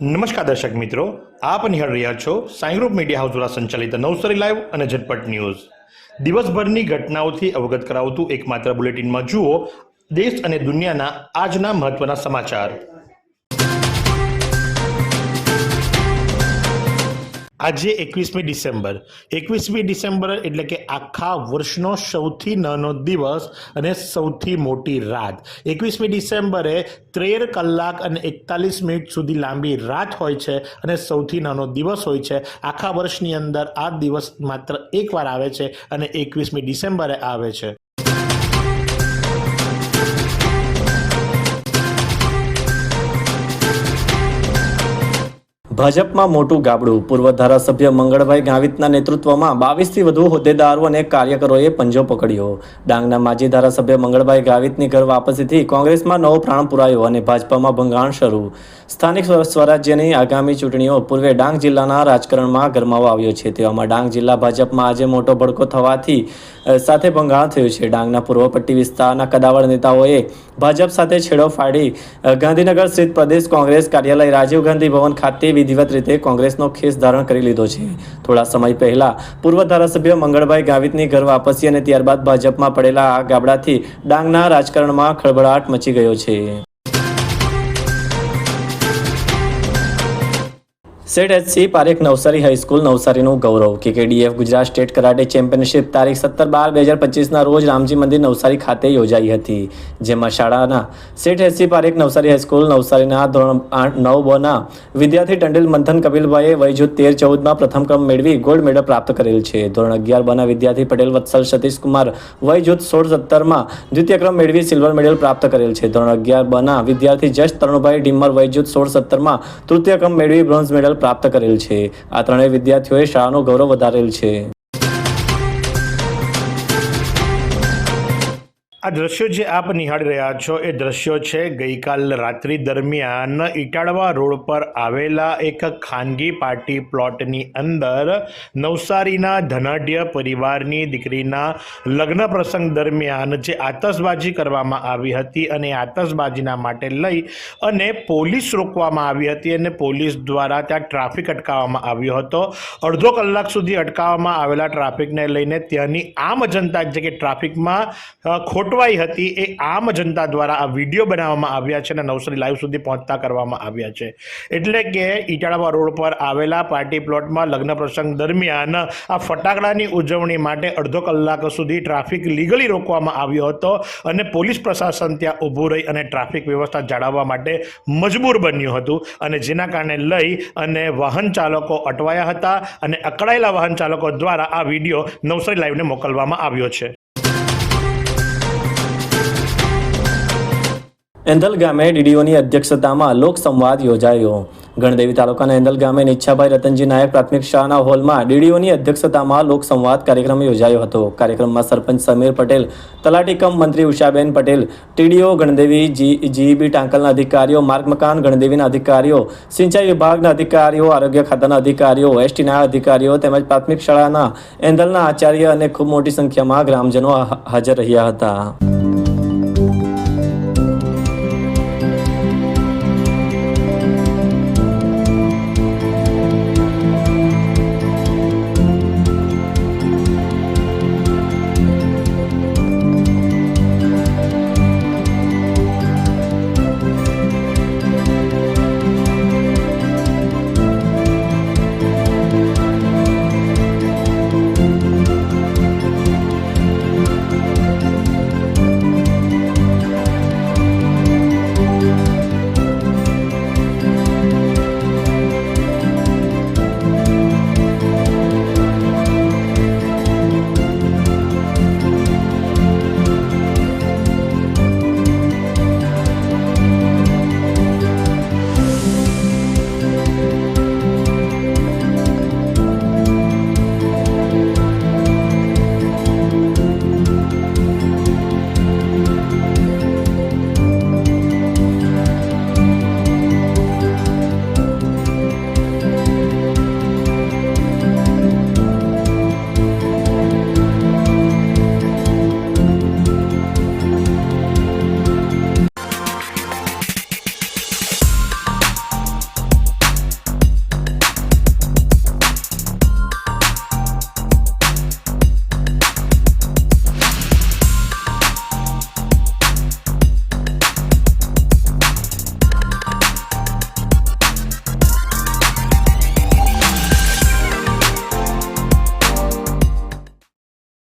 નમસ્કાર દર્શક મિત્રો, આપ નિહાળ રહ્યા છો સાઈ ગ્રુપ મીડિયા હાઉસ દ્વારા સંચાલિત નવસારી લાઈવ અને ઝટપટ ન્યૂઝ. દિવસભરની ઘટનાઓથી અવગત કરાવતું એકમાત્ર બુલેટિનમાં જુઓ દેશ અને દુનિયાના આજના મહત્વના સમાચાર. આજે 21મી ડિસેમ્બર એટલે કે આખા વર્ષનો સૌથી નાનો દિવસ અને સૌથી મોટી રાત. 21મી ડિસેમ્બરે 13 કલાક અને 41 મિનિટ સુધી લાંબી રાત હોય છે અને સૌથી નાનો દિવસ હોય છે. આખા વર્ષની અંદર આ દિવસ માત્ર એકવાર આવે છે અને 21મી ડિસેમ્બરે આવે છે. ભાજપમાં મોટું ગાબડું. પૂર્વ ધારાસભ્ય મંગળભાઈ ગાવિતના નેતૃત્વમાં 22થી વધુ હોદ્દેદારો અને કાર્યકરોએ પંજો પકડ્યો. ડાંગના માજી ધારાસભ્ય મંગળભાઈ ગાવિતની ઘર વાપસીથી કોંગ્રેસમાં નવો પ્રાણ પુરાયો અને ભાજપામાં ભંગાણ શરૂ. સ્થાનિક સ્વરાજ્યની આગામી ચૂંટણીઓ પૂર્વે ડાંગ જિલ્લાના રાજકારણમાં ગરમાવો આવ્યો છે. તેવામાં ડાંગ જિલ્લા ભાજપમાં આજે મોટો ભડકો થવાથી સાથે ભંગાણ થયું છે. ડાંગના પૂર્વ પટ્ટી વિસ્તારના કદાવર નેતાઓએ ભાજપ સાથે છેડો ફાડી ગાંધીનગર સ્થિત પ્રદેશ કોંગ્રેસ કાર્યાલય રાજીવ ગાંધી ભવન ખાતે વિધિવત રીતે કોંગ્રેસનો ખેસ ધારણ કરી લીધો છે. થોડા સમય પહેલા પૂર્વ ધારાસભ્ય મંગળભાઈ ગાવિતની ઘર વાપસી અને ત્યારબાદ ભાજપમાં પડેલા આ ગાબડાથી ડાંગના રાજકારણમાં ખળભળાટ મચી ગયો છે. સેટ એચસી પારેખ નવસારી હાઈસ્કૂલ નવસારીનું ગૌરવ. KKDF Gujarat state karate championship તારીખ 17/12/2025ના રોજ રામજી મંદિર નવસારી ખાતે યોજાઈ હતી, જેમાં શાળાના set HC Parekh Navsari high school નવસારીના ધોરણ 9 વિદ્યાર્થી ટંડેલ મંથન કપિલભાઈએ વયજૂથ 13-14માં પ્રથમ ક્રમ મેળવી ગોલ્ડ મેડલ પ્રાપ્ત કરેલ છે. ધોરણ 11 વિદ્યાર્થી પટેલ વત્સલ સતીશકુમાર વયજૂથ 16-17માં દ્વિતીય ક્રમ મેળવી સિલ્વર મેડલ પ્રાપ્ત કરેલ છે. ધોરણ 11 વિદ્યાર્થી જશ તરુણભાઈ ડીમર વયજૂથ 16-17માં તૃતીય ક્રમ મેળવી બ્રોન્ઝ મેડલ પ્રાપ્ત કરેલ છે. આ ત્રણેય વિદ્યાર્થીઓએ શાળાનું ગૌરવ વધારેલ છે. આ દ્રશ્યો જે આપ નિહાળી રહ્યા છો એ દ્રશ્યો છે ગઈકાલ રાત્રિ દરમિયાન ઇટાળવા રોડ પર આવેલા એક ખાનગી પાર્ટી પ્લોટની અંદર નવસારીના ધનાઢ્ય પરિવારની દીકરીના લગ્ન પ્રસંગ દરમિયાન જે આતશબાજી કરવામાં આવી હતી અને આતશબાજીના માટે લઈ અને પોલીસ રોકવામાં આવી હતી અને પોલીસ દ્વારા ત્યાં ટ્રાફિક અટકાવવામાં આવ્યો હતો. અડધો કલાક સુધી અટકાવવામાં આવેલા ટ્રાફિકને લઈને ત્યાંની આમ જનતા જે કે ટ્રાફિકમાં ખોટવાઈ હતી એ આમ જનતા દ્વારા આ વિડીયો બનાવવામાં આવ્યા છે અને નવસારી લાઈવ સુધી પહોંચતા કરવામાં આવ્યા છે. એટલે કે ઇટાળવા રોડ પર આવેલા પાર્ટી પ્લોટમાં લગ્ન પ્રસંગ દરમિયાન આ ફટાકડાની ઉજવણી માટે અડધો કલાક સુધી ટ્રાફિક લીગલી રોકવામાં આવ્યો હતો અને પોલીસ પ્રશાસન ત્યાં ઊભું રહી અને ટ્રાફિક વ્યવસ્થા જાળવવા માટે મજબૂર બન્યું હતું અને જેના કારણે લઈ અને વાહન ચાલકો અટવાયા હતા અને અકળાયેલા વાહન ચાલકો દ્વારા આ વિડીયો નવસારી લાઈવને મોકલવામાં આવ્યો છે. એંધલ ગામે ડીડીઓની અધ્યક્ષતામાં લોકસંવાદ યોજાયો. ગણદેવી તાલુકાના એંધલ ગામે ઈચ્છાભાઈ રતનજી નાયક પ્રાથમિક શાળાના હોલમાં ડીડીઓની અધ્યક્ષતામાં લોકસંવાદ કાર્યક્રમ યોજાયો હતો. કાર્યક્રમમાં સરપંચ સમીર પટેલ, તલાટી કમ મંત્રી ઉષાબેન પટેલ, ટીડીઓ ગણદેવી, જીઈબી ટાંકલના અધિકારીઓ, માર્ગ મકાન ગણદેવીના અધિકારીઓ, સિંચાઈ વિભાગના અધિકારીઓ, આરોગ્ય ખાતાના અધિકારીઓ, એસટીના અધિકારીઓ તેમજ પ્રાથમિક શાળાના એંધલના આચાર્ય અને ખૂબ મોટી સંખ્યામાં ગ્રામજનો હાજર રહ્યા હતા.